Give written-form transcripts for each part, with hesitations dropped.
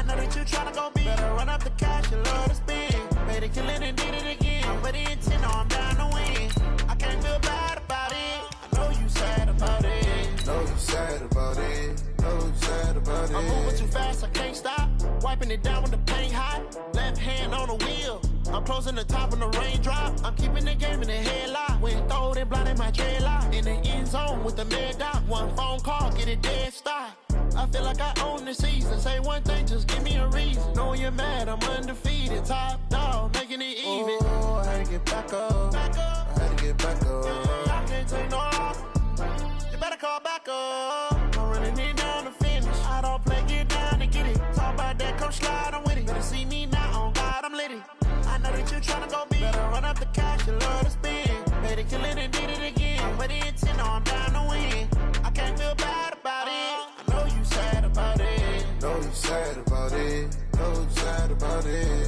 know that you tryna go big. Better run up the cash, you love to spend. Made it killing and did it again. But the intent, no, I'm down to win. I can't feel bad about it. I know you sad about it. Know you sad about it. Know you sad about it. I'm moving too fast, I can't stop. Wiping it down when the paint hot. Left hand on the wheel. I'm closing the top when the raindrop. I'm keeping the game in the headlock. When throwed and blinded my dreadlock. In the end zone with the mad dot. One phone call, get it dead stop. I feel like I own the season. Say one thing, just give me a reason. Knowing you're mad, I'm undefeated. Top dog, making it even. Oh, I had to get back up. Back up. I had to get back up. I can't take no off. You better call back up. I'm running it down to finish. I don't play, get down to get it. Talk about that, come slide, I'm with it. Better see me now, on God, I'm lit it. I know that you tryna go big. Better run up the cash, you love to spend. Made it kill it and did it again. But the intent, no, I'm down to win. I can't feel bad about it. I know you sad about it. Know you sad about it. Know you sad about it.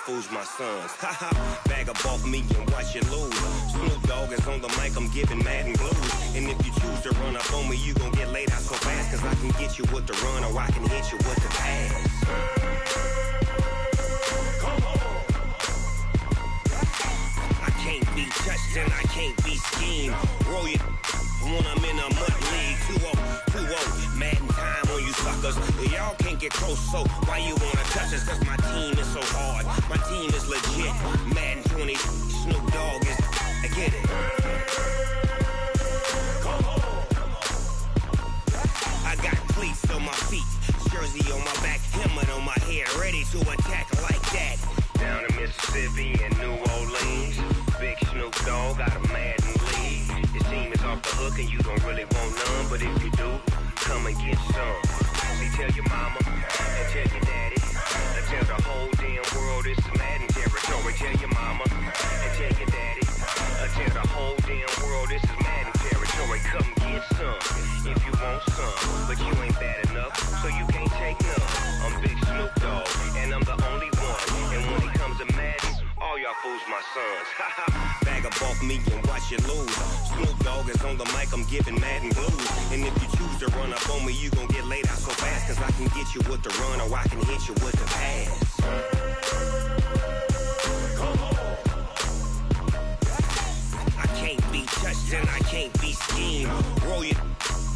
Fools my sons. Haha, bag up off me and watch you lose. Snoop Dogg is on the mic, I'm giving Madden blues. And if you choose to run up on me, you gon' get laid out so fast. Cause I can get you with the run or I can hit you with the pass. Come on. I can't be touched and I can't be schemed. Roll you when I'm in a mud league. 2-0, 2-0, Madden time on you suckers. Y'all can't get close, so why you wanna touch us? Cause my team is so hard. My team is legit. Madden 20, Snoop Dogg is. I get it. Come on. I got cleats on my feet, jersey on my back, helmet on my head, ready to attack like that. Down in Mississippi and New Orleans, big Snoop Dogg got a Madden league. His team is off the hook and you don't really want none, but if you do, come and get some. See, tell your mama and tell your daddy. Tell the whole damn world it's Madden territory. Tell your mama and tell your daddy. Tell the whole damn world this is Madden territory. Come get some if you want some, but you ain't bad enough, so you can't take none. I'm Big Snoop Dogg, and I'm the only one. And when it comes to Madden, all y'all fools my sons. Bag up off me and watch you lose. Snoop Dogg is on the mic, I'm giving Madden blues. And if you choose to run up on me, you gon' get laid out so fast. Cause I can get you with the run or I can hit you with the pass. Come on. I can't be touched and I can't be schemed. Roll you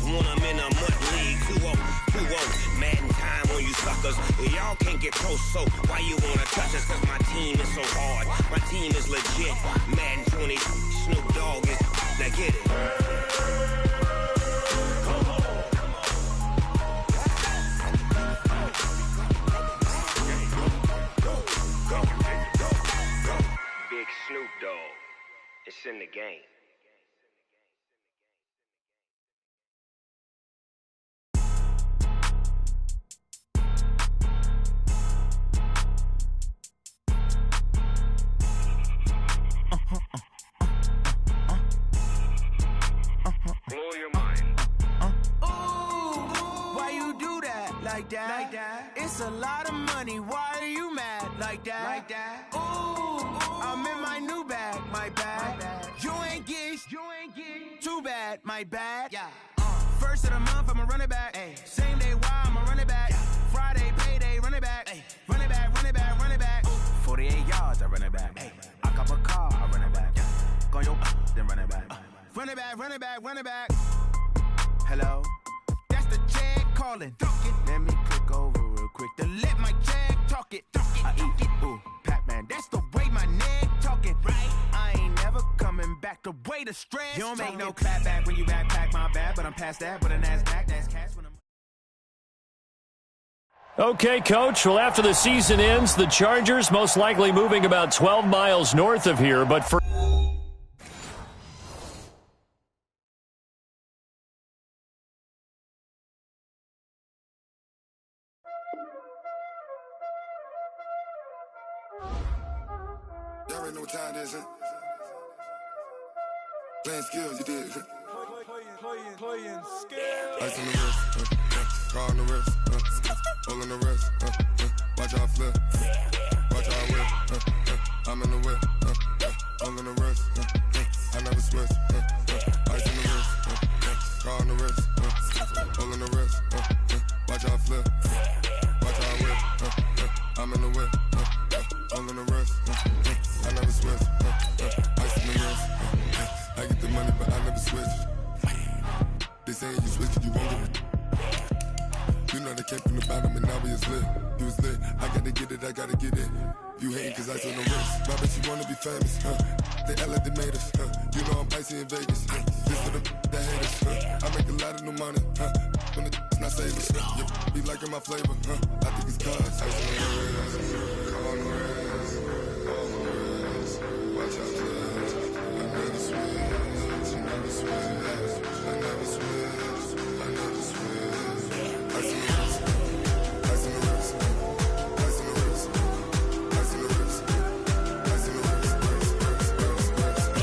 when I'm in a mud league. 2-0, 2-0, Madden time on you suckers. Y'all can't get close, so why you wanna touch us? Cause my team is so hard. My team is legit. Madden 20, Snoop Dogg is. Now get it. Come on. Go. Big Snoop Dogg. It's in the game. Blow your mind. Ooh, why you do that? Like that? It's a lot of money. Why are you mad? Like that? Ooh, I'm in my new bag. My bag. You ain't get. Too bad. My bad. Yeah. First of the month, I'ma run it back. Ay. Same day, why I'ma run it back. Friday, payday, run it back. Ay. Run it back. 48 yards, I run it back. Ay. I cop a car, I run it back. Yeah. then run it back. Run it back, run it back, run it back. Hello? That's the Jag calling. Let me click over real quick to let my Jag talk it. I eat it, ooh, Pac-Man. That's the way my neck talking. Right? I ain't never coming back the way the stress. You don't make no clap back when you backpack my bad, but I'm past that. But a NASDAQ, that's cash when I'm. Okay, Coach. Well, after the season ends, the Chargers most likely moving about 12 miles north of here, but for... Y'all already know what time it is, huh? Playing skills, you did. Playing skills. Ice on the wrist, car on the wrist, hole in the wrist, watch how I flip, watch how I whip, I'm in the whip, hole in the wrist, I never switch, ice on the wrist, car on the wrist, hole in the wrist, watch how I flip, watch how I whip, I'm in the whip, hole in the wrist, I never switch, ice on the wrist, I get the money but I never switch. They saying you switch it, you won't get it. You know they came from the bottom and now we is lit. You was lit, I gotta get it, I gotta get it. You hating cause ice on the wrist. My bitch, you wanna be famous, They act like they made us, You know I'm icy in Vegas, This for the that hate us, I make a lot of new money, When the not savers, Be liking my flavor, I think it's cause ice on the wrist, on the wrist, on the wrist. Watch out, cuz I never switch, I never switch. I never switch, I never switch. Ice in the wrist, ice in the wrist, ice in the wrist, ice in the wrist, ice in the wrist,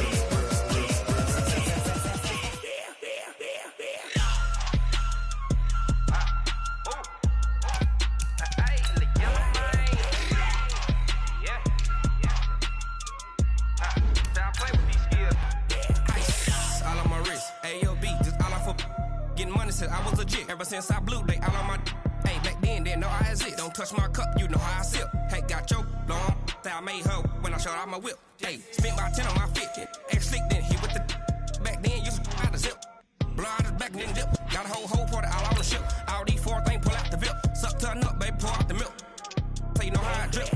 I was legit ever since I blew they all on my hey back then didn't know I exist. Don't touch my cup, you know how I sip. Hey, got your long that I made her when I showed out my whip. Hey, spent about 10 on my fit. Ex slick then hit with the back then used to out the zip. Blow out his back then dip. Got a whole party all on the ship. All these four things pull out the VIP. Suck to a nut, baby, pour out the milk. So you know how I drip.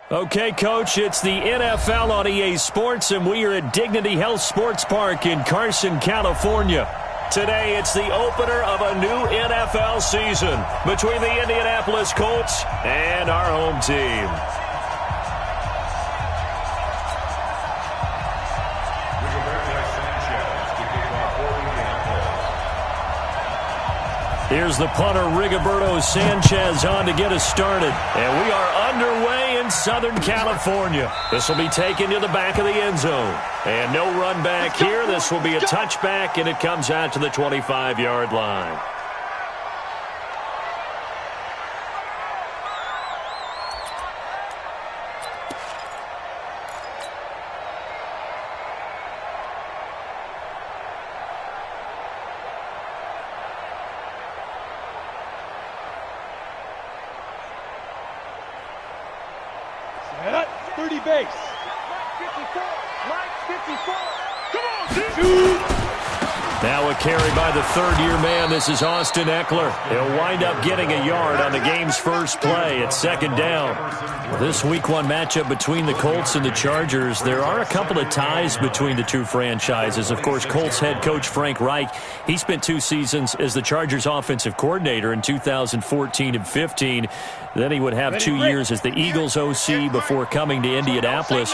Okay, Coach, it's the NFL on EA Sports, and we are at Dignity Health Sports Park in Carson, California. Today, it's the opener of a new NFL season between the Indianapolis Colts and our home team. Here's the punter, Rigoberto Sanchez, on to get us started. And we are underway in Southern California. This will be taken to the back of the end zone. And no run back here. This will be a touchback, and it comes out to the 25-yard line. Now a carry by the third-year man. This is Austin Eckler. He'll wind up getting a yard on the game's first play at second down. Well, this Week 1 matchup between the Colts and the Chargers, there are a couple of ties between the two franchises. Of course, Colts head coach Frank Reich, he spent 2 seasons as the Chargers offensive coordinator in 2014 and 15. Then he would have 2 years as the Eagles OC before coming to Indianapolis.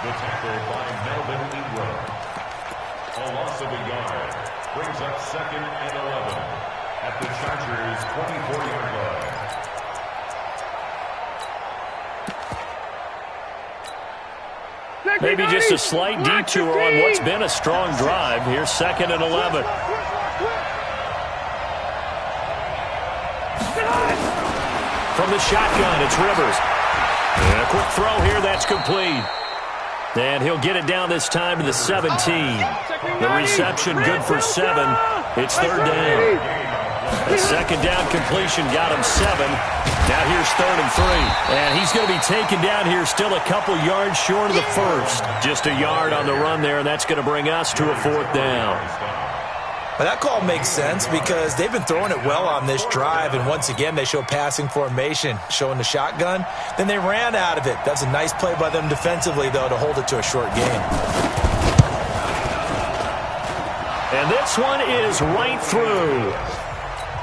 The tackle by Melvin Ingram. A loss of a yard brings up 2nd and 11 at the Chargers' 24-yard line. Maybe just a slight detour on what's been a strong drive. Here's 2nd and 11. From the shotgun, it's Rivers. And a quick throw here, that's complete. And he'll get it down this time to the 17. The reception good for 7. It's 3rd down. The 2nd down completion got him 7. Now here's 3rd and 3. And he's going to be taken down here still a couple yards short of the 1st. Just a yard on the run there, and that's going to bring us to a 4th down. Well, that call makes sense because they've been throwing it well on this drive, and once again they show passing formation, showing the shotgun. Then they ran out of it. That's a nice play by them defensively, though, to hold it to a short game. And this one is right through.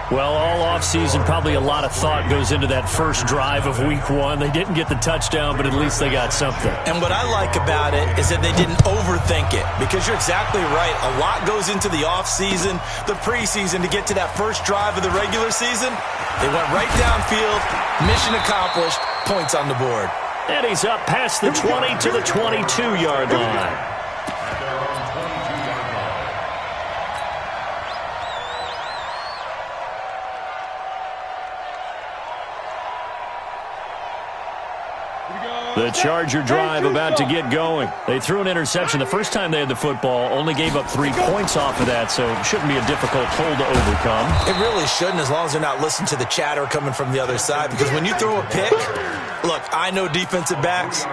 Well, all offseason, probably a lot of thought goes into that first drive of Week 1. They didn't get the touchdown, but at least they got something. And what I like about it is that they didn't overthink it, because you're exactly right. A lot goes into the offseason, the preseason, to get to that first drive of the regular season. They went right downfield, mission accomplished, points on the board. And he's up past the 20 to the 22-yard line. The Charger drive about to get going. They threw an interception the first time they had the football, only gave up 3 points off of that, so it shouldn't be a difficult hole to overcome. It really shouldn't, as long as they're not listening to the chatter coming from the other side, because when you throw a pick, look, I know defensive backs,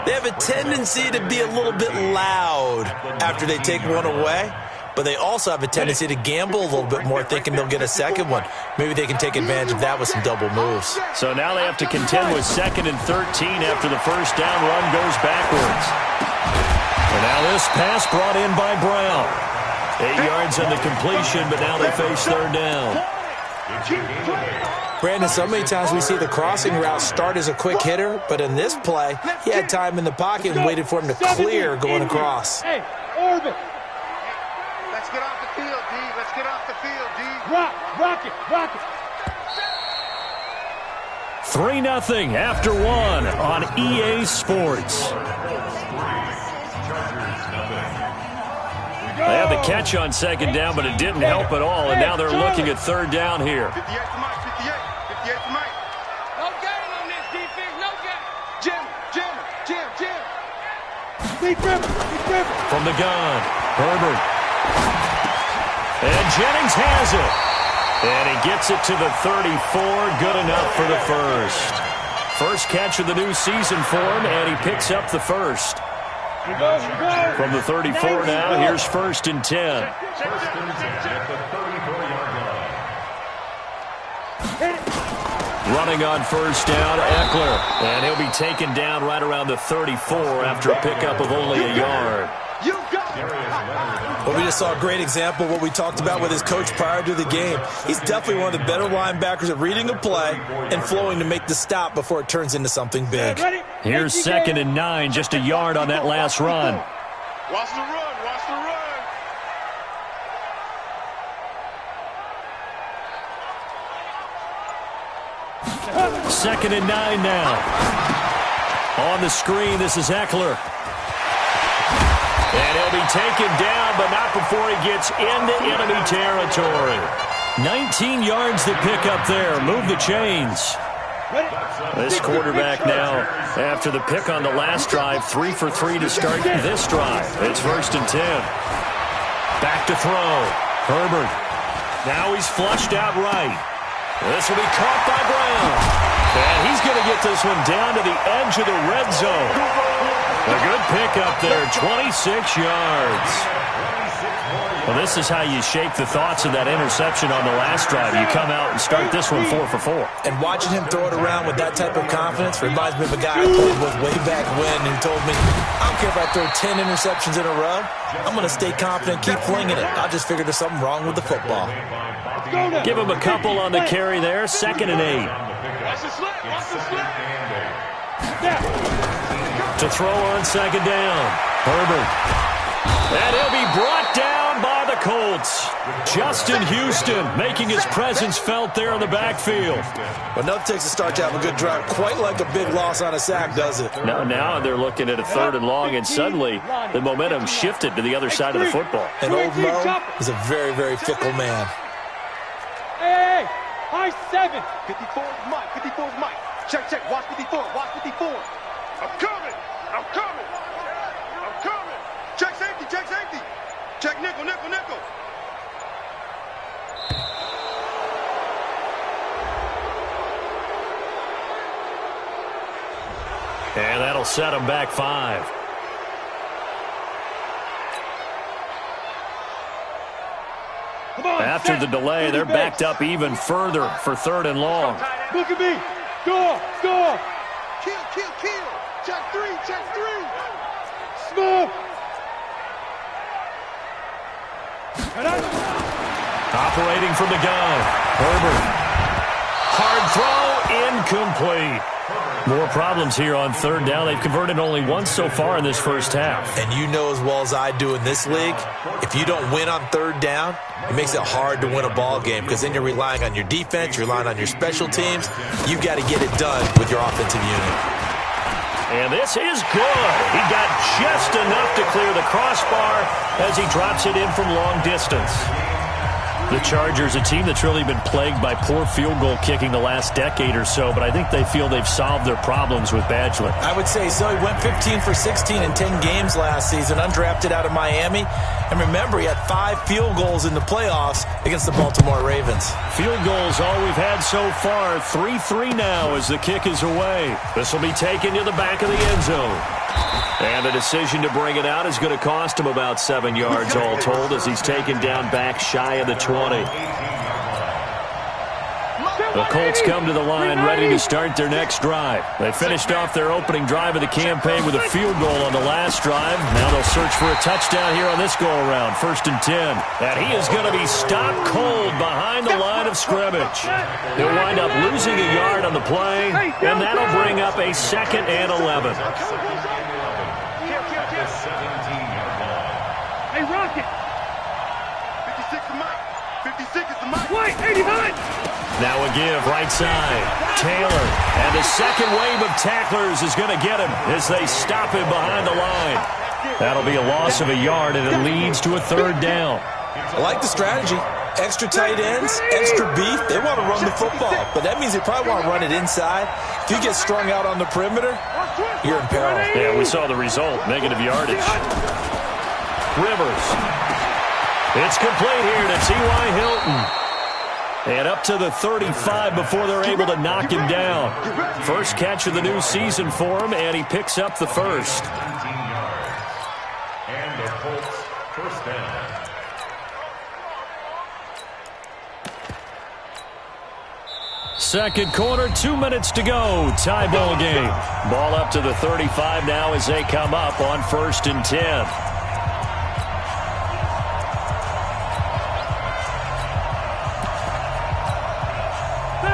they have a tendency to be a little bit loud after they take one away. But they also have a tendency to gamble a little bit more, thinking they'll get a second one. Maybe they can take advantage of that with some double moves. So now they have to contend with 2nd and 13 after the first down run goes backwards. And now this pass brought in by Brown. 8 yards on the completion, but now they face 3rd down. Brandon, so many times we see the crossing route start as a quick hitter, but in this play, he had time in the pocket and waited for him to clear going across. Hey, Orbit. Let's get off the field, D. Let's get off the field, D. Rock it. 3-0 after 1 on EA Sports. They had the catch on 2nd down, but it didn't help at all, and now they're looking at 3rd down here. 58 to Mike, 58 to Mike. No gain on this defense, no gain. Jim. Big River. From the gun, Herbert. And Jennings has it. And he gets it to the 34. Good enough for the first. First catch of the new season for him, and he picks up the first. From the 34 now, here's 1st and 10. First and 10 at the 34-yard line. Running on 1st down, Eckler. And he'll be taken down right around the 34 after a pickup of only a yard. Well, we just saw a great example of what we talked about with his coach prior to the game. He's definitely one of the better linebackers at reading a play and flowing to make the stop before it turns into something big. Here's 2nd and 9, just a yard on that last run. Watch the run. 2nd and 9 now. On the screen, this is Eckler. And he'll be taken down, but not before he gets into enemy territory. 19 yards to pick up there. Move the chains. This quarterback now, after the pick on the last drive, 3 for 3 to start this drive. It's 1st and 10. Back to throw. Herbert. Now he's flushed out right. This will be caught by Brown. And he's going to get this one down to the edge of the red zone. A good pickup there, 26 yards. Well, this is how you shake the thoughts of that interception on the last drive. You come out and start this one 4 for 4. And watching him throw it around with that type of confidence reminds me of a guy I played with way back when who told me, I don't care if I throw 10 interceptions in a row, I'm going to stay confident, keep flinging it. I just figured there's something wrong with the football. Give him a couple on the carry there, 2nd and 8. Watch the slip. To throw on second down. Herbert. And he'll be brought down by the Colts. Justin Houston making his presence felt there in the backfield. Well, nothing takes a start to have a good drive. Quite like a big loss on a sack, does it? Now they're looking at a 3rd and long, and suddenly the momentum shifted to the other side of the football. And old Mo is a very, very fickle man. Hey, high 7. 54 is Mike. 54 is Mike. Check, watch 54. Watch 54. I'm coming. Check safety. Check nickel. And that'll set them back 5. After the delay, they're backed up even further for 3rd and long. Look at me. Score. Kill. Check 3. Smoke. Operating from the gun. Herbert. Hard throw, incomplete. More problems here on 3rd down. They've converted only once so far in this first half. And you know as well as I do in this league, if you don't win on 3rd down, it makes it hard to win a ball game because then you're relying on your defense, you're relying on your special teams. You've got to get it done with your offensive unit. And this is good. He got just enough to clear the crossbar as he drops it in from long distance. The Chargers, a team that's really been plagued by poor field goal kicking the last decade or so, but I think they feel they've solved their problems with Badgley. I would say so. He went 15 for 16 in 10 games last season, undrafted out of Miami. And remember, he had 5 field goals in the playoffs against the Baltimore Ravens. Field goals all we've had so far. 3-3 now as the kick is away. This will be taken to the back of the end zone. And the decision to bring it out is going to cost him about 7 yards all told as he's taken down back shy of the 20. The Colts come to the line ready to start their next drive. They finished off their opening drive of the campaign with a field goal on the last drive. Now they'll search for a touchdown here on this go-around. 1st and 10. And he is going to be stopped cold behind the line of scrimmage. He'll wind up losing a yard on the play, and that'll bring up a 2nd and 11. Hey, Rocket. 56 is Mike. 56 is the Mike. White, 89. Now a give right side. Taylor. And the second wave of tacklers is going to get him as they stop him behind the line. That'll be a loss of a yard, and it leads to a 3rd down. I like the strategy. Extra tight ends, extra beef. They want to run the football, but that means they probably want to run it inside. If you get strung out on the perimeter, you're in peril. Yeah, we saw the result. Negative yardage. Rivers. It's complete here to T.Y. Hilton. And up to the 35 before they're able to knock him down. First catch of the new season for him, and he picks up the first. And the Colts first down. Second quarter, 2 minutes to go. Tie ball game. Ball up to the 35 now as they come up on 1st and 10.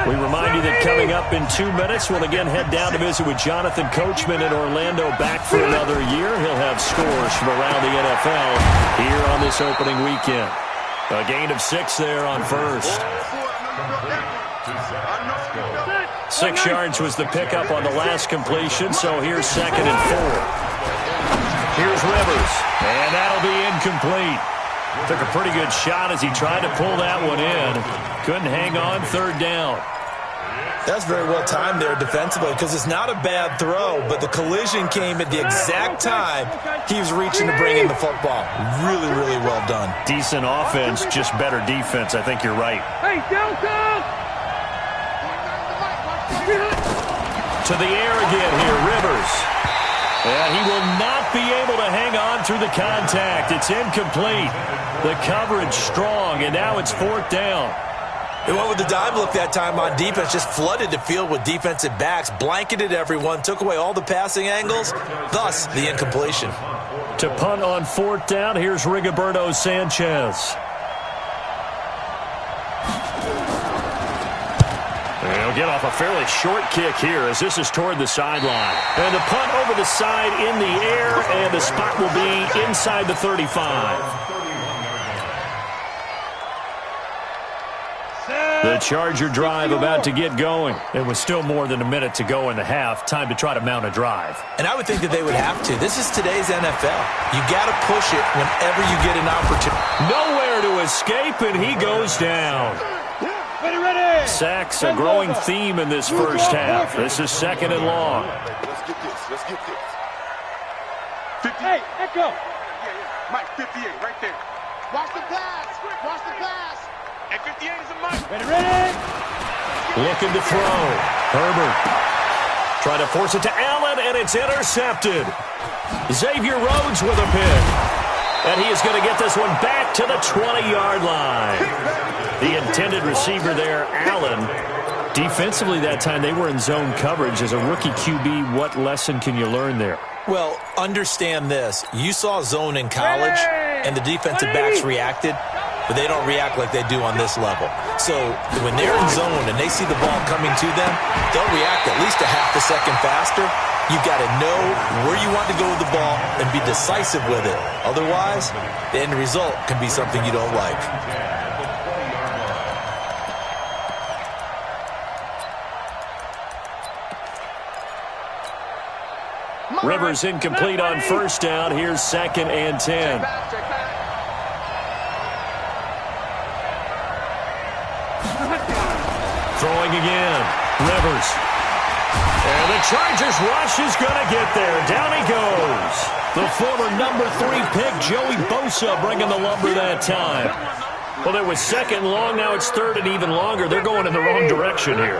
We remind you that coming up in 2 minutes, we'll again head down to visit with Jonathan Coachman in Orlando, back for another year. He'll have scores from around the NFL here on this opening weekend. A gain of 6 there on 1st. 6 yards was the pickup on the last completion, so here's 2nd and 4. Here's Rivers, and that'll be incomplete. Took a pretty good shot as he tried to pull that one in. Couldn't hang on 3rd down. That's very well timed there defensively because it's not a bad throw, but the collision came at the exact time he was reaching to bring in the football. Really, really well done. Decent offense, just better defense. I think you're right. Hey, downtown! To the air again here, Rivers. And he will not be able to hang on through the contact. It's incomplete. The coverage strong, and now it's 4th down. They went with the dive look that time on defense, just flooded the field with defensive backs, blanketed everyone, took away all the passing angles, thus the incompletion. To punt on 4th down, here's Rigoberto Sanchez. They'll get off a fairly short kick here as this is toward the sideline. And the punt over the side in the air, and the spot will be inside the 35. The Charger drive about to get going. It was still more than a minute to go in the half. Time to try to mount a drive. And I would think that they would have to. This is today's NFL. You got to push it whenever you get an opportunity. Nowhere to escape, and he goes down. Ready. Sacks, a growing theme in this first half. This is 2nd and long. Let's get this. Let's get this. 50. Hey, Echo. Yeah. Mike, 58, right there. Watch the pass. Watch the pass. And 58 is a Mike. Ready. Looking to throw. Herbert. Trying to force it to Allen, and it's intercepted. Xavier Rhodes with a pick. And he is going to get this one back to the 20-yard line. The intended receiver there, Allen. Defensively that time, they were in zone coverage. As a rookie QB, what lesson can you learn there? Well, understand this. You saw zone in college, and the defensive backs reacted, but they don't react like they do on this level. So when they're in zone and they see the ball coming to them, they'll react at least a half a second faster. You've got to know where you want to go with the ball and be decisive with it. Otherwise, the end result can be something you don't like. Rivers incomplete on first down. Here's 2nd and 10. Throwing again. Rivers. And the Chargers rush is going to get there. Down he goes. The former number 3 pick, Joey Bosa, bringing the lumber that time. Well, it was 2nd and long. Now it's 3rd and even longer. They're going in the wrong direction here.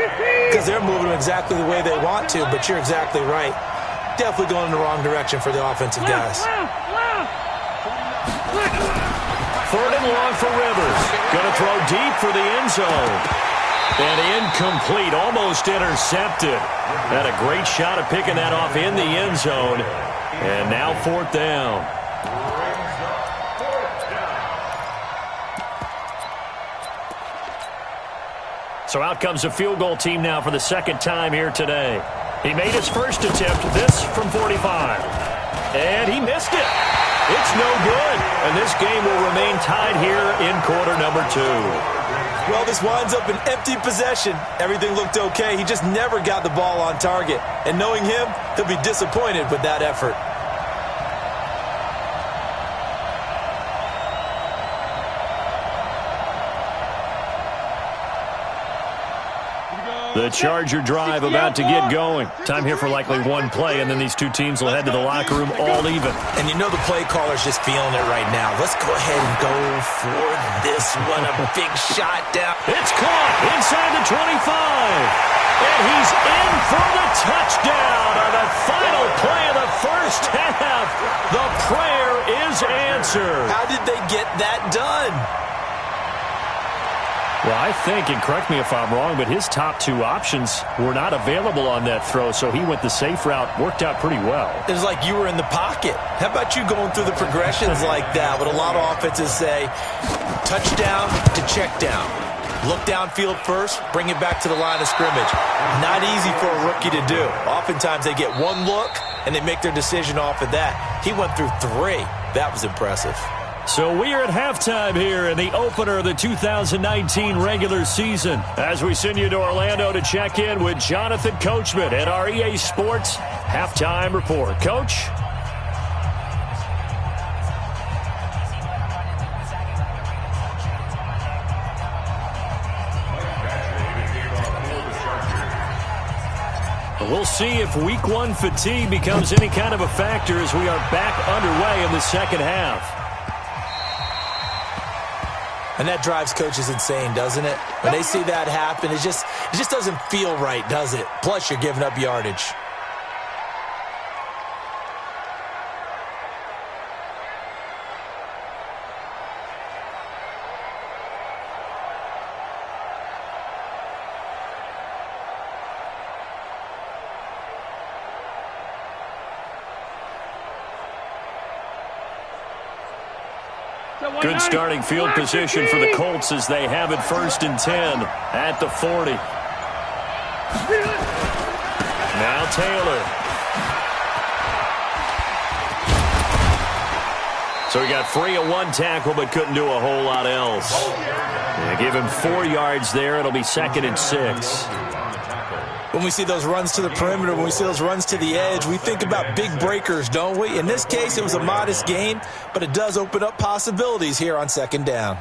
Because they're moving exactly the way they want to, but you're exactly right. Definitely going in the wrong direction for the offensive guys. 3rd and long for Rivers. Going to throw deep for the end zone. And incomplete, almost intercepted. Had a great shot at picking that off in the end zone. And now 4th down. So out comes a field goal team now for the 2nd time here today. He made his first attempt, this from 45. And he missed it. It's no good. And this game will remain tied here in quarter number 2. Well, this winds up an empty possession. Everything looked okay. He just never got the ball on target. And knowing him, he'll be disappointed with that effort. The Charger drive about to get going. Time here for likely one play, and then these two teams will head to the locker room all even. And you know the play caller's just feeling it right now. Let's go ahead and go for this one. A big shot down. It's caught inside the 25. And he's in for the touchdown on the final play of the first half. The prayer is answered. How did they get that done? Well, I think, and correct me if I'm wrong, but his top 2 options were not available on that throw, so he went the safe route. Worked out pretty well. It was like you were in the pocket. How about you going through the progressions like that? What a lot of offenses say, touchdown to check down. Look downfield first, bring it back to the line of scrimmage. Not easy for a rookie to do. Oftentimes they get one look, and they make their decision off of that. He went through 3. That was impressive. So we are at halftime here in the opener of the 2019 regular season as we send you to Orlando to check in with Jonathan Coachman at our EA Sports Halftime Report. Coach? We'll see if week 1 fatigue becomes any kind of a factor as we are back underway in the second half. And that drives coaches insane, doesn't it? When they see that happen, it just doesn't feel right, does it? Plus, you're giving up yardage. Good starting field position for the Colts as they have it 1st and 10 at the 40. Now Taylor. So he got free of one tackle but couldn't do a whole lot else. Yeah, give him 4 yards there. It'll be 2nd and 6. When we see those runs to the perimeter, when we see those runs to the edge, we think about big breakers, don't we? In this case, it was a modest gain, but it does open up possibilities here on 2nd down.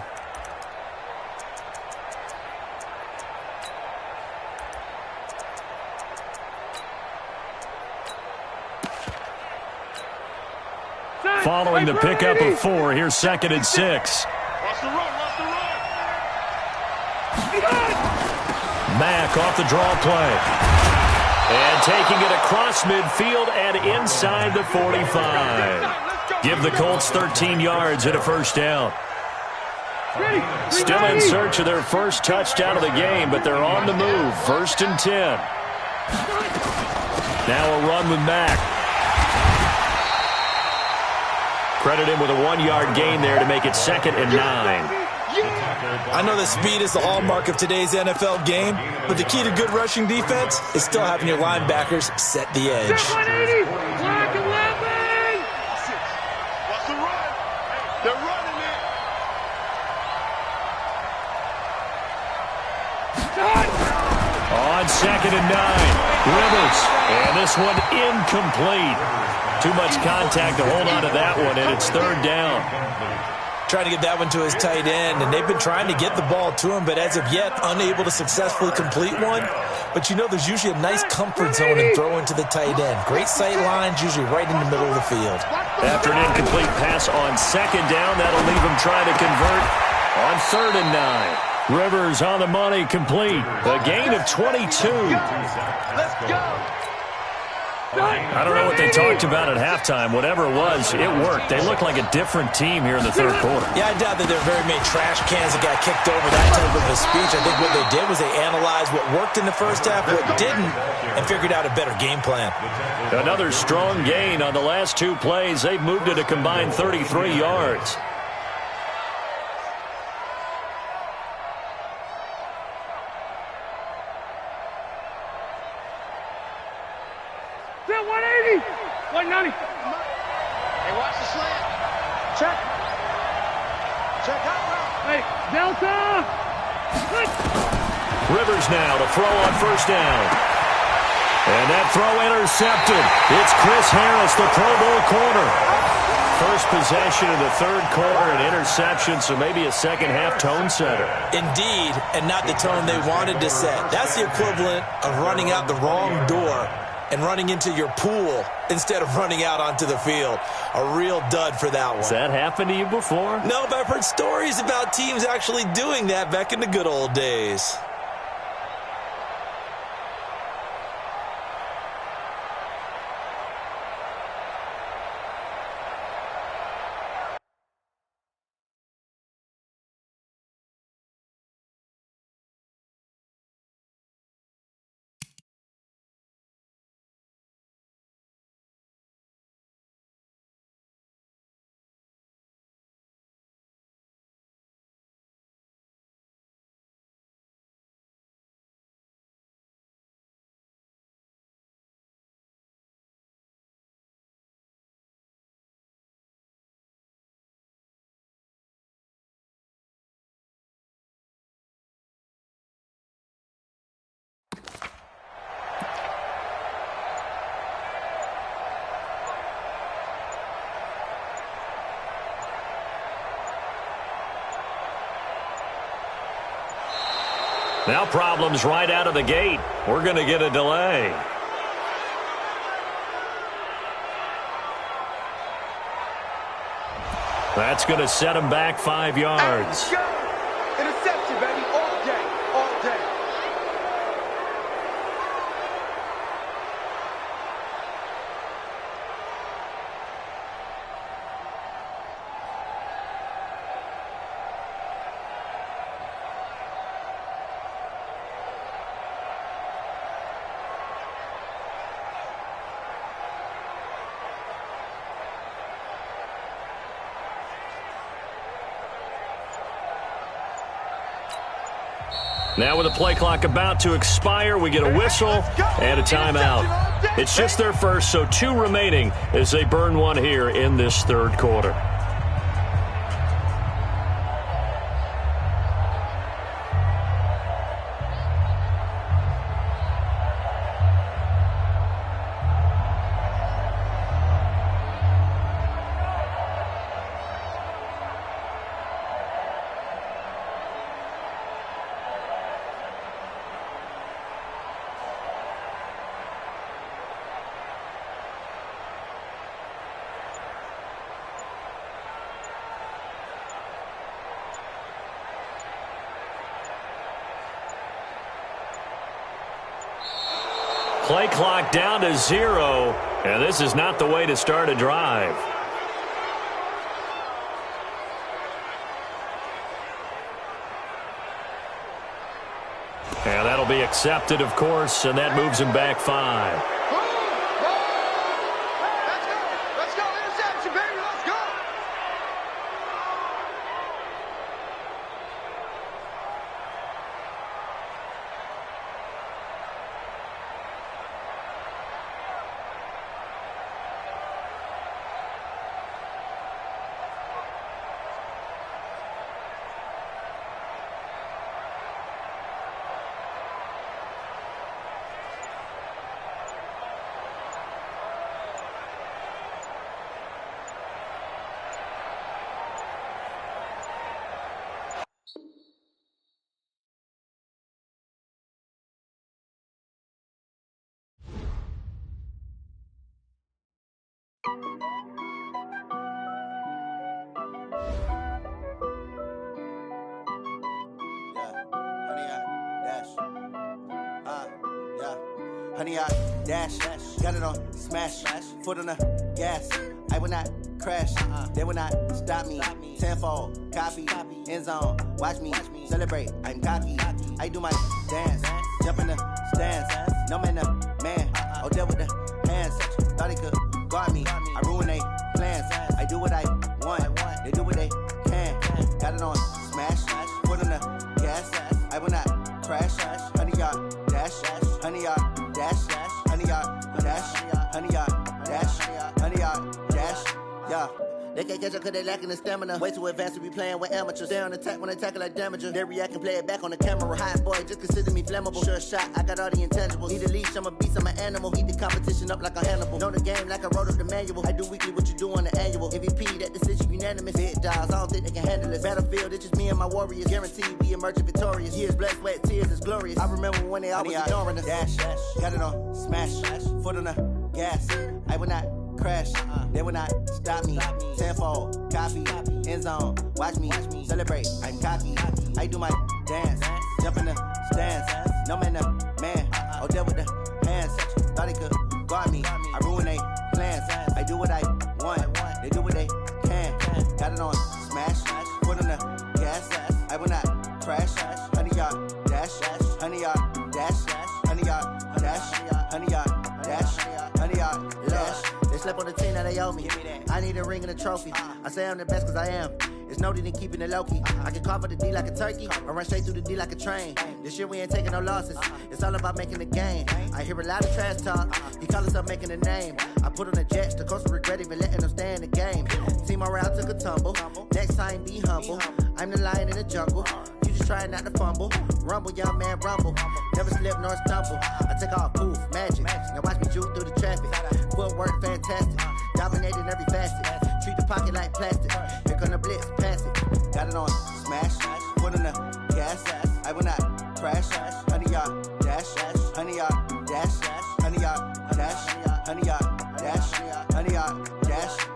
Following the pickup of 4, here's 2nd and 6. Watch the run, watch the run. Mack off the draw play. And taking it across midfield and inside the 45. Give the Colts 13 yards and a 1st down. Still in search of their first touchdown of the game, but they're on the move. 1st and 10. Now a run with Mack. Credit him with a 1-yard gain there to make it 2nd and 9. I know that speed is the hallmark of today's NFL game, but the key to good rushing defense is still having your linebackers set the edge. Watch the run. They're running it. On 2nd and 9, Rivers. And this one incomplete. Too much contact to hold on to that one, and it's 3rd down. Trying to get that one to his tight end, and they've been trying to get the ball to him, but as of yet, unable to successfully complete one. But you know there's usually a nice comfort zone in throwing to the tight end. Great sight lines, usually right in the middle of the field. After an incomplete pass on 2nd down, that'll leave him trying to convert on 3rd and 9. Rivers on the money, complete. A gain of 22. Let's go. I don't know what they talked about at halftime. Whatever it was, it worked. They look like a different team here in the 3rd quarter. Yeah, I doubt that there are very many trash cans that got kicked over that type of a speech. I think what they did was they analyzed what worked in the 1st half, what didn't, and figured out a better game plan. Another strong gain on the last 2 plays. They've moved it a combined 33 yards. Hey, watch the slant. Check. Check out route. Hey, Delta! Rivers now to throw on 1st down. And that throw intercepted. It's Chris Harris, the Pro Bowl corner. First possession of the 3rd quarter, an interception, so maybe a 2nd half tone setter. Indeed, and not the tone they wanted to set. That's the equivalent of running out the wrong door and running into your pool instead of running out onto the field. A real dud for that one. Has that happened to you before? No, but I've heard stories about teams actually doing that back in the good old days. Now problems right out of the gate. We're going to get a delay. That's going to set him back 5 yards. Interception, baby, all day, all day. Now with the play clock about to expire, we get a whistle and a timeout. It's just their first, so 2 remaining as they burn one here in this third quarter. Play clock down to 0, and this is not the way to start a drive. And that'll be accepted, of course, and that moves him back 5. Let's go. Interception, baby. Let's go. Honey, I dash, got it on smash, foot on the gas. I will not crash, they will not stop me. Tenfold, copy, end zone, watch me celebrate. I'm cocky, I do my dance, jump in the stands. No man, man, oh there with the hands. Thought he could guard me, I ruin they plans. I do what I want, they do what they can. Got it on smash, foot on the gas. I will not crash, honey, y'all dash, honey, y'all dash, honey, y'all dash, honey, y'all dash, honey, y'all dash, yeah. They can't catch up cause they lacking the stamina. Way too advanced to be playing with amateurs. Stay on attack when they tackle like damager. They react and play it back on the camera. Hot boy, just consider me flammable. Sure shot, I got all the intangibles. Need a leash, I'm a beast, I'm an animal. Eat the competition up like a Hannibal. Know the game like I wrote up the manual. I do weekly what you do on the annual. MVP, that decision unanimous. Big dials, I don't think they can handle it. Battlefield, it's just me and my warriors. Guaranteed we emerge victorious. Years, blood, sweat, tears, it's glorious. I remember when they always ignoring us. Dash, got it on smash, foot on the gas. I will not crash, they will not stop me. Tenfold, copy, end zone, watch me celebrate. I'm cocky, I do my dance, jump in the stands. No man, man, oh there with the hands. Thought he could guard me, I ruin they plans. I do what I want, they do what they can. Got it on smash, foot on the gas. I will not crash, honey, y'all dash, honey, y'all dash, honey, y'all dash, honey, y'all dash, honey, y'all dash. They slept on the team, now they owe me. I need a ring and a trophy. I say I'm the best cause I am. It's no need in keeping it low-key. I can carve up the D like a turkey or run straight through the D like a train. This year we ain't taking no losses. It's all about making the game. I hear a lot of trash talk. He call himself making a name. I put on the Jets. The coach will regret even letting them stay in the game. Team morale took a tumble. Next time be humble. I'm the lion in the jungle. You just trying not to fumble. Rumble, young man, rumble. Never slip nor stumble. I take off, poof, magic. Now watch me juke through the traffic. Footwork fantastic. Dominating every facet. Treat the pocket like plastic. Here come the blitz, pass it. Got it on smash. Foot on the gas. I will not crash. Honey, y'all dash. Honey, y'all dash. Honey, y'all dash. Honey, y'all dash. Honey, y'all dash.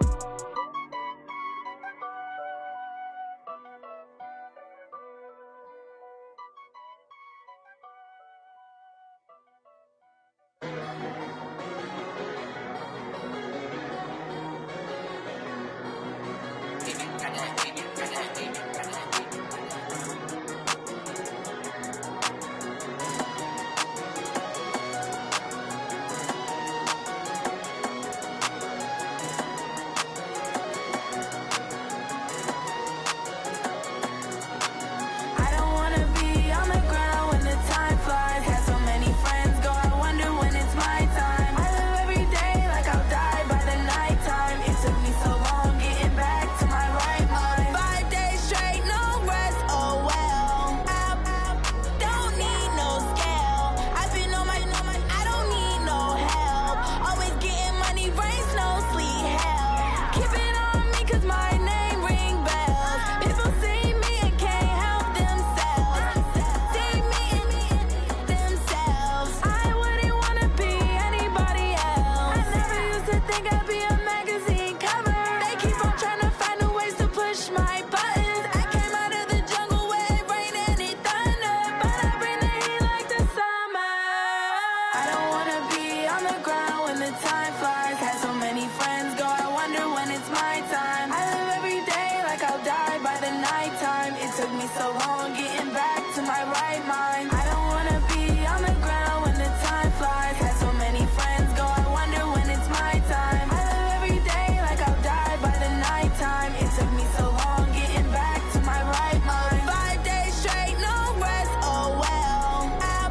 me so long getting back to my right mind. I don't wanna be on the ground when the time flies. Had so many friends go, I wonder when it's my time. I live every day like I'll die by the nighttime. It took me so long getting back to my right mind. 5 days straight, no rest, oh well. I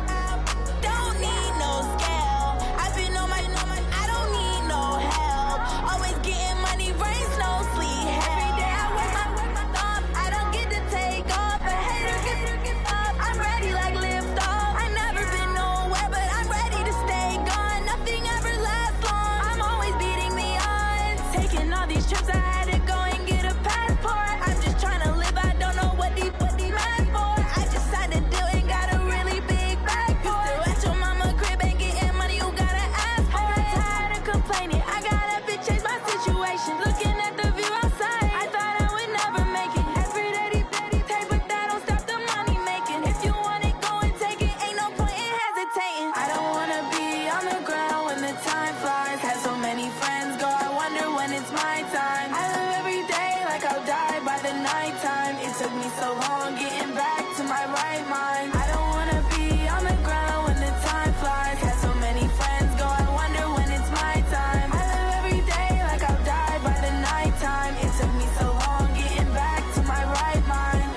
don't need no scale. I've been on my, I don't need no help. Always getting money, rains, no sleep. Every day I work my thumb, I don't get to take off. A hater gets off, I'm ready like lift off. I never been nowhere, but I'm ready to stay gone. Nothing ever lasts long, I'm always beating the odds. Taking all these trips, I had to go and get a passport. I'm just trying to live, I don't know what these mad for. I just signed a deal and got a really big bag for it. You still at your mama crib and getting money, you gotta ask for it. I'm tired of complaining, I gotta bitch change my situation. Looking at the view outside, I thought I would never make it. Every day they pay, but that don't stop the money making. If you want it, go and take it, ain't no point in hesitating. I don't wanna be on the ground when the time flies. Had so many friends go, I wonder when it's my time. I live every day like I'll die by the nighttime. It took me so long getting back to my right mind. I don't wanna be on the ground when the time flies. Had so many friends go, I wonder when it's my time. I live every day like I'll die by the nighttime. It took me so long getting back to my right mind.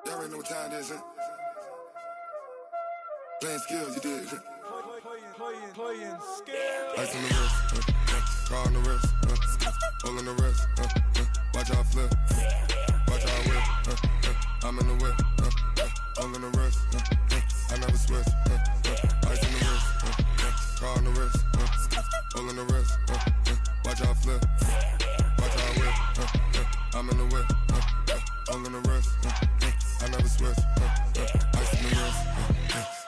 Y'all already know what time it is, huh? Playing skills, you did. Playing skills. Ice on the wrist, car on the wrist, hole in the wrist, watch how I flip, watch how I whip, I'm in the whip, hole in the wrist, I never switch, ice on the wrist, car on the wrist, hole in the wrist, watch how I flip, watch how I whip, I'm in the whip, hole in the wrist, I never switch, ice on the wrist,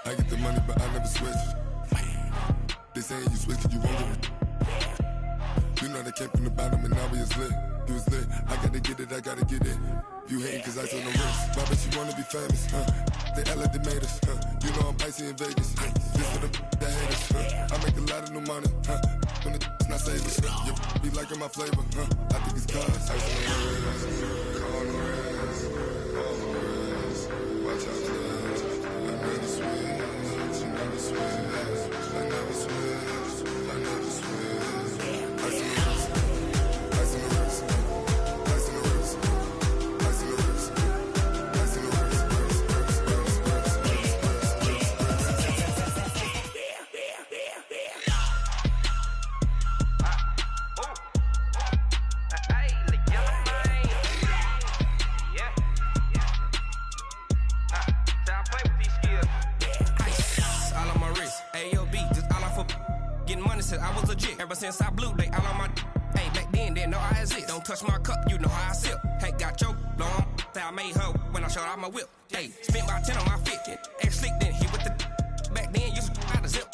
I get the money but I never switch. They saying you switch cause you won't get it. You know they came from the bottom and now we is lit. You was lit, I gotta get it, I gotta get it. You hating cause I on the wrist. Why bet you wanna be famous, They act like they made us, You know I'm icy in Vegas, This for the that hate us, I make a lot of new money, When it's not savers, You be liking my flavor, I think it's cause ice on the wrist, car on the wrist, all on the wrist. Watch out for this, I never switch, you never switch. I never switch, I never switch. Ice in the wrist, ice in the wrist, ice in the wrist, ice in the wrist, ice in the wrist, I was legit. Ever since I blew, they all on my. Hey, back then, didn't know I exist. Don't touch my cup, you know how I sip. Hey, got your long. Say I made her when I showed out my whip. Hey, spent about 10 on my fit. Ex slick, then hit with the. Back then, used to out the zip.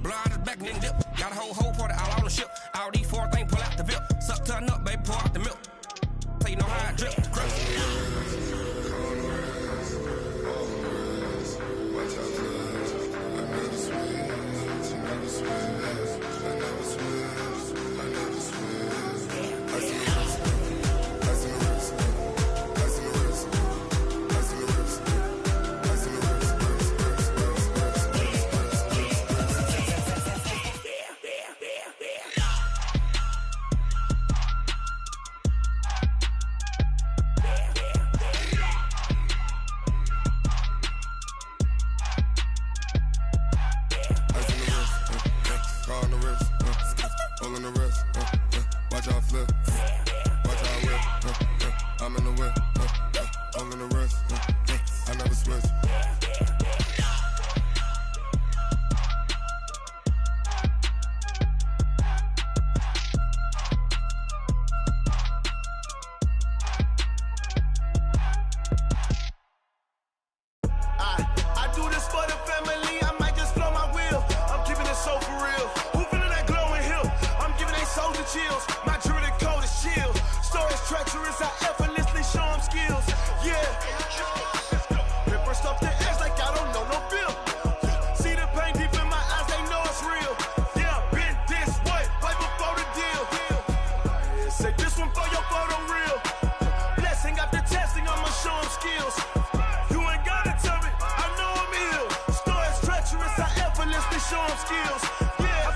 Blow out his back, then dip. Got a whole party all on the ship. All these 4 things pull out the VIP. Suck to a nut, baby, pour out the milk. So you know how I drip. Crush. Watch out for this, I never switch, you never switch. I never switch, I never switch. Ice in the wrist, ice in the wrist, ice in the wrist, ice in the wrist, ice in the wrist, car on the wrist, hole in the wrist, watch how I flip, watch how I whip, I'm in the whip, hole in the wrist, I never switch. I do this for the family, I might just blow my wheel. I'm keeping it so for real. Who feeling that glowing hill? I'm giving they soldier chills. My jewelry coat is chill. Stories treacherous, I effortlessly show them skills. Yeah. skills. Yeah,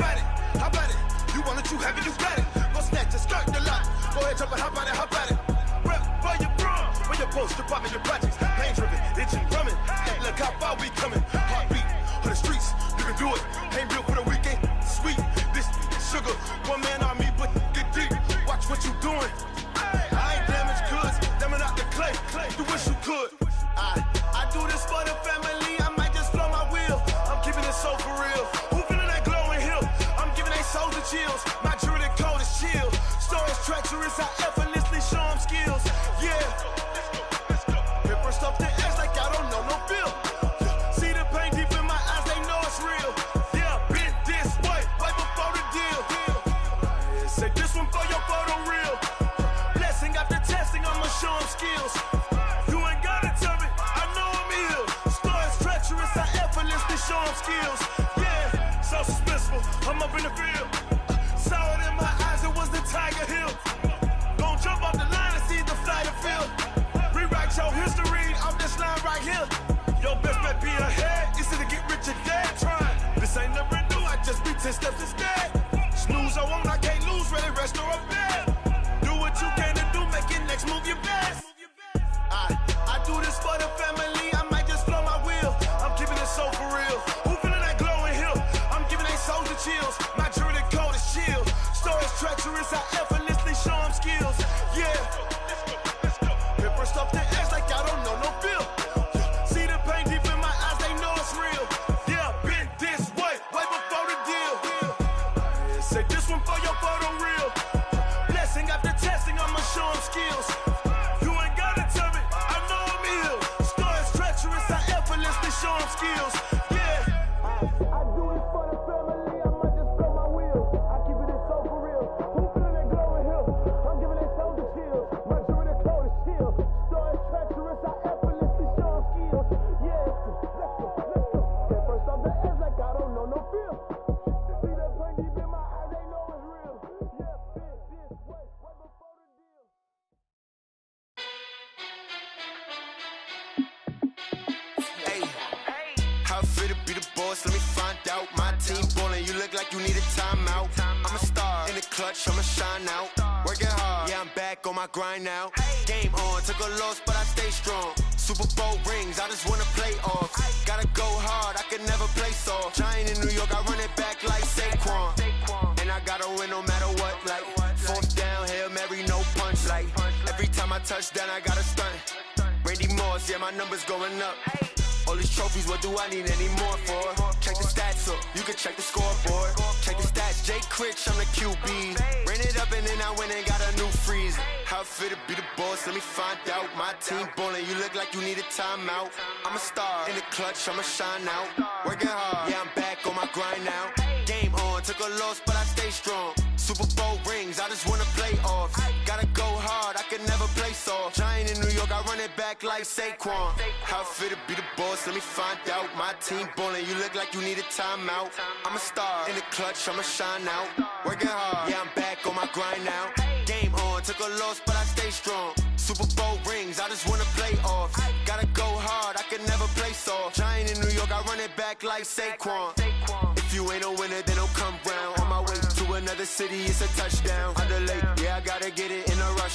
how about it? You want it, you have it, you got it. Go snatch it, skirt the lot. Go ahead, jump it, how about it? Rep for your bro, for your post, your pop, and your projects. Pain driven, itching, drumming. Hey, look how far we coming. Heartbeat on the streets, you can do it. Ain't built for the weekend, sweet. This sugar, one man army, but get deep. Watch what you doing. I ain't damaged goods, damn it out the clay. You wish you could. I do this for the family. I might just blow my wheel. I'm keeping it so for real. Who feeling that glowing hill? I'm giving they souls the chills. My jewelry code is chill. Stories treacherous, I effortlessly show them skills. Yeah. Paper stuff the edge like I don't know no feel. See the pain deep in my eyes, they know it's real. Yeah, been this way before the deal. Say this one for your photo reel. Blessing after testing, I'ma show them skills. You ain't gotta tell me, I know I'm ill. Stories treacherous, I effortlessly show them skills. Yeah, so suspenseful, I'm up in the field. Saw it in my eyes, it was the Tiger Hill. Gon' jump off the line and see the flight of field. Rewrite your history off this line right here. Your best bet be ahead, easy to get rich or dead trying. This ain't never new, I just be 10 steps instead. Snooze I won't, I can't lose, ready, rest or a bed. Do what you can to do, make your next move your best. I do this for the family, I might just blow my wheel. I'm keeping it so for real. Who feeling that glowing hill? I'm giving they souls the chills. My jewelry code is chill. Stories treacherous, I effortlessly show them skills. Yeah. Paper stuff the edge like I don't know no feel. See the pain deep in my eyes, they know it's real. Yeah, been this way before the deal. Say this one for your photo reel. Blessing after testing, I'ma show them skills. You ain't gotta tell me, I know I'm ill. Stories treacherous, I effortlessly show them skills. Yeah. I do this for the family, I might just blow my wheel. I keep it so for real. Who feeling that glowing hill? I'm giving they souls the chills. My jewelry code is chill. Stories treacherous, I effortlessly show them skills. Yeah, let's go. Get first off the edge like I don't know no feel. See the pain deep in my eyes, they know it's real. Yeah, been this way before the deal. Hey, how it feel to be the boss? Let me find out. My team ballin', you look like you need a timeout. I'm a star in the clutch, I'ma shine out. Working hard, yeah, I'm back on my grind now. Game on, took a loss, but I stay strong. Super Bowl rings, I just wanna play off. Gotta go hard, I can never play soft. Giant in New York, I run it back like Saquon. And I gotta win no matter what, like fourth down, Hail Mary, no punch. Like every time I touch down, I gotta stunt. Randy Moss, yeah, my numbers going up. All these trophies, what do I need any more for? Check the stats up, you can check the scoreboard. Check the stats, Jay Critch, I'm the QB. Ran it up and then I went and got a new freeze. How it feel to be the boss, let me find out. My team ballin', you look like you need a timeout. I'm a star in the clutch, I'ma shine out. Working hard, yeah, I'm back on my grind now. Game on, took a loss, but I stay strong. Super Bowl rings, I just wanna play off. Gotta go hard, I can never play soft. Giant in New York, I run it back like Saquon. How it feel to be the boss, let me find out. My team ballin', you look like you need a timeout. I'm a star in the clutch, I'ma shine out. Working hard, yeah, I'm back on my grind now. Game on, took a loss, but I stay strong. Super Bowl rings, I just wanna play off. Gotta go hard, I can never play soft. Giant in New York, I run it back like Saquon. If you ain't a winner, then don't come round. On my way to another city, it's a touchdown. Underlay, yeah, I gotta get it in a rush.